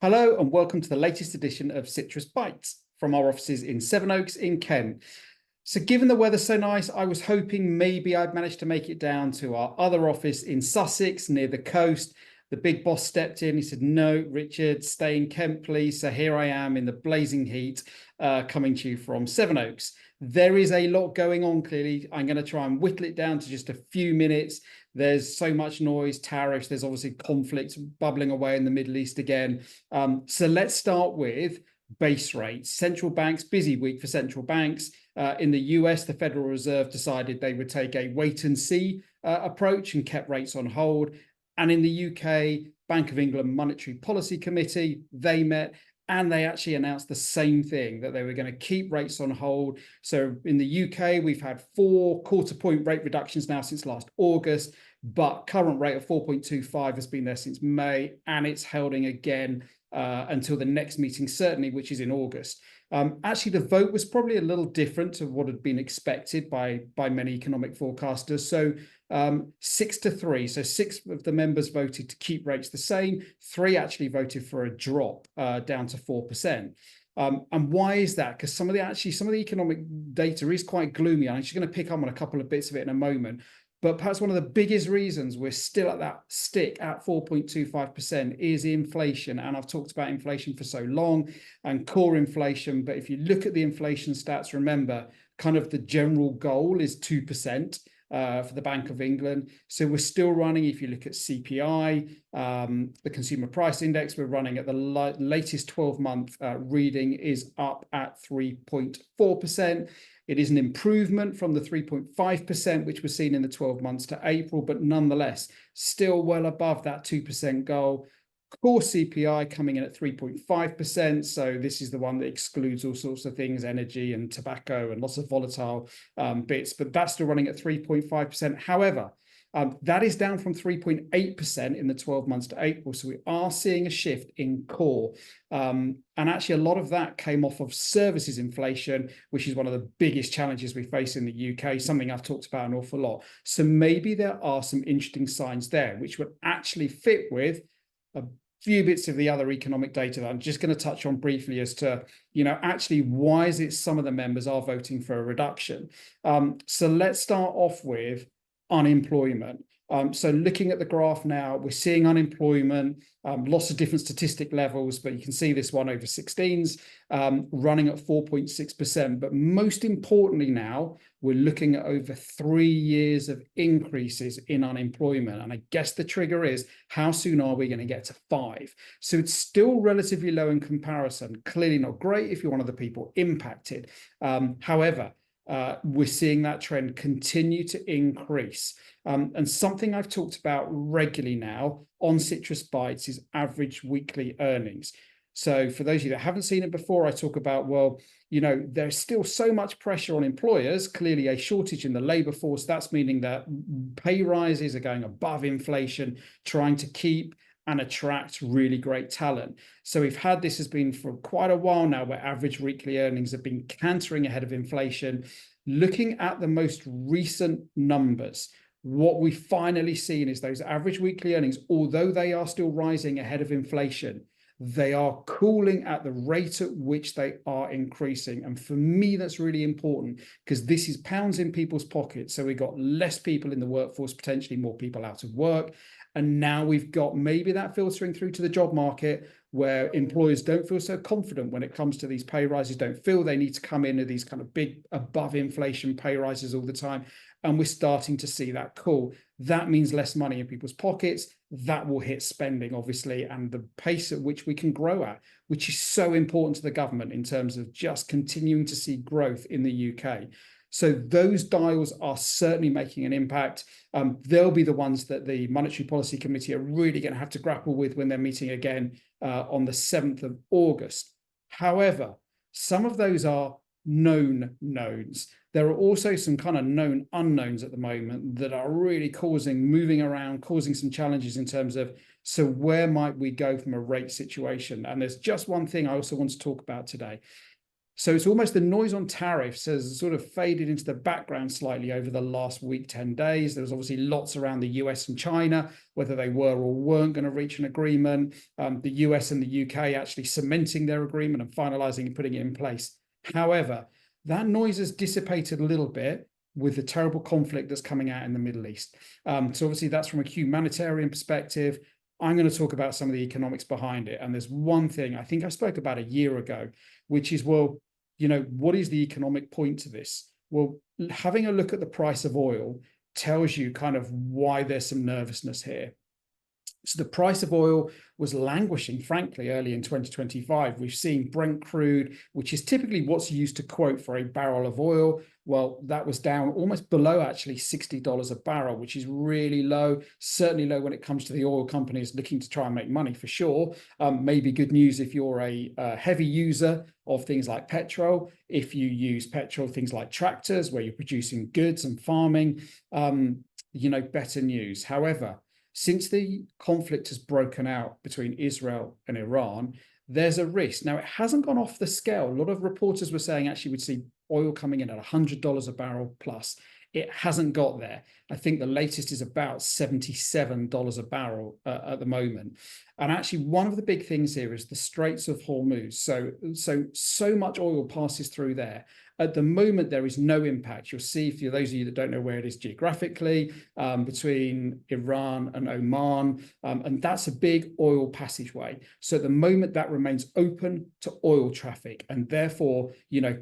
Hello and welcome to the latest edition of Citrus Bites from our offices in Sevenoaks in Kent. So given the weather's so nice, I was hoping maybe I'd managed to make it down to our other office in Sussex near the coast. The big boss stepped in. He said, "No, Richard, stay in Kent, please." So here I am in the blazing heat, coming to you from Sevenoaks. There is a lot going on, clearly. I'm going to try and whittle it down to just a few minutes. There's so much noise, tariffs. There's obviously conflict bubbling away in the Middle East again. So let's start with base rates. Central banks, busy week for central banks. In the US, the Federal Reserve decided they would take a wait and see approach and kept rates on hold. And in the UK, Bank of England Monetary Policy Committee, they met and they actually announced the same thing, that they were going to keep rates on hold. So in the UK, we've had 4 quarter-point rate reductions now since last August, but current rate of 4.25 has been there since May, and it's holding again until the next meeting, certainly, which is in August. Actually, the vote was probably a little different to what had been expected by many economic forecasters. So 6-3. So 6 of the members voted to keep rates the same. 3 actually voted for a drop down to 4%. And why is that? Because some of the economic data is quite gloomy. I'm actually going to pick up on a couple of bits of it in a moment. But perhaps one of the biggest reasons we're still at that stick at 4.25% is inflation. And I've talked about inflation for so long and core inflation. But if you look at the inflation stats, remember, kind of the general goal is 2%. For the Bank of England. So we're still running, if you look at CPI, the Consumer Price Index, we're running at the latest 12-month reading is up at 3.4%. It is an improvement from the 3.5%, which was seen in the 12 months to April, but nonetheless, still well above that 2% goal. Core CPI coming in at 3.5%. So this is the one that excludes all sorts of things, energy and tobacco and lots of volatile bits, but that's still running at 3.5%. However, that is down from 3.8% in the 12 months to April. So we are seeing a shift in core. And actually, a lot of that came off of services inflation, which is one of the biggest challenges we face in the UK, something I've talked about an awful lot. So maybe there are some interesting signs there, which would actually fit with a few bits of the other economic data that I'm just going to touch on briefly as to, actually, why is it some of the members are voting for a reduction? So let's start off with unemployment. So looking at the graph now, we're seeing unemployment, lots of different statistic levels, but you can see this one over 16s running at 4.6%. But most importantly now, we're looking at over 3 years of increases in unemployment. And I guess the trigger is, how soon are we going to get to 5? So it's still relatively low in comparison. Clearly not great if you're one of the people impacted. However, we're seeing that trend continue to increase. And something I've talked about regularly now on Citrus Bites is average weekly earnings. So for those of you that haven't seen it before, I talk about, well, there's still so much pressure on employers, clearly a shortage in the labor force. That's meaning that pay rises are going above inflation, trying to keep and attract really great talent. So we've had this has been for quite a while now, where average weekly earnings have been cantering ahead of inflation. Looking at the most recent numbers, what we've finally seen is those average weekly earnings, although they are still rising ahead of inflation, they are cooling at the rate at which they are increasing. And for me, that's really important, because this is pounds in people's pockets. So we've got less people in the workforce, potentially more people out of work. And now we've got maybe that filtering through to the job market, where employers don't feel so confident when it comes to these pay rises, don't feel they need to come in with these kind of big above inflation pay rises all the time. And we're starting to see that cool. That means less money in people's pockets. That will hit spending, obviously, and the pace at which we can grow at, which is so important to the government in terms of just continuing to see growth in the UK. So those dials are certainly making an impact. They'll be the ones that the Monetary Policy Committee are really going to have to grapple with when they're meeting again on the 7th of August. However, some of those are known knowns. There are also some kind of known unknowns at the moment that are really moving around, causing some challenges in terms of, so where might we go from a rate situation? And there's just one thing I also want to talk about today. So it's almost the noise on tariffs has sort of faded into the background slightly over the last week, 10 days. There was obviously lots around the US and China, whether they were or weren't going to reach an agreement. The US and the UK actually cementing their agreement and finalizing and putting it in place. However, that noise has dissipated a little bit with the terrible conflict that's coming out in the Middle East. So obviously that's from a humanitarian perspective. I'm going to talk about some of the economics behind it. And there's one thing I think I spoke about a year ago, which is, well, what is the economic point to this? Well, having a look at the price of oil tells you kind of why there's some nervousness here. So the price of oil was languishing, frankly, early in 2025. We've seen Brent crude, which is typically what's used to quote for a barrel of oil. Well, that was down almost below actually $60 a barrel, which is really low, certainly low when it comes to the oil companies looking to try and make money for sure. Maybe good news if you're a heavy user of things like petrol. If you use petrol, things like tractors where you're producing goods and farming, better news. However, since the conflict has broken out between Israel and Iran, there's a risk. Now, it hasn't gone off the scale. A lot of reporters were saying actually we'd see oil coming in at $100 a barrel plus. It hasn't got there. I think the latest is about $77 a barrel at the moment. And actually, one of the big things here is the Straits of Hormuz. So much oil passes through there. At the moment, there is no impact. You'll see, for those of you that don't know where it is geographically, between Iran and Oman, and that's a big oil passageway. So at the moment, that remains open to oil traffic, and therefore,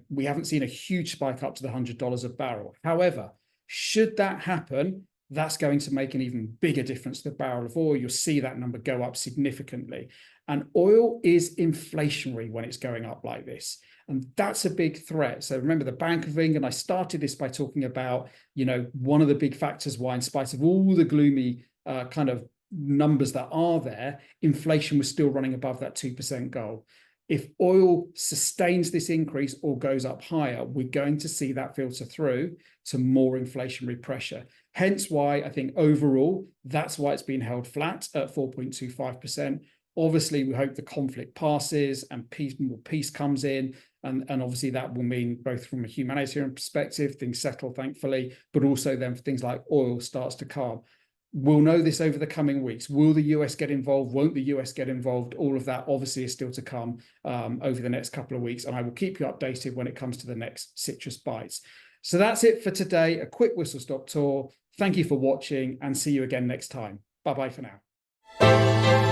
we haven't seen a huge spike up to the $100 a barrel. However, should that happen, that's going to make an even bigger difference to the barrel of oil. You'll see that number go up significantly. And oil is inflationary when it's going up like this. And that's a big threat. So remember the Bank of England, I started this by talking about, one of the big factors why, in spite of all the gloomy kind of numbers that are there, inflation was still running above that 2% goal. If oil sustains this increase or goes up higher, we're going to see that filter through to more inflationary pressure. Hence why I think overall, that's why it's been held flat at 4.25%. Obviously, we hope the conflict passes and peace comes in. And obviously that will mean both from a humanitarian perspective, things settle, thankfully, but also then for things like oil starts to calm. We'll know this over the coming weeks. Will the US get involved? Won't the US get involved? All of that obviously is still to come over the next couple of weeks. And I will keep you updated when it comes to the next Citrus Bites. So that's it for today. A quick whistle stop tour. Thank you for watching and see you again next time. Bye-bye for now.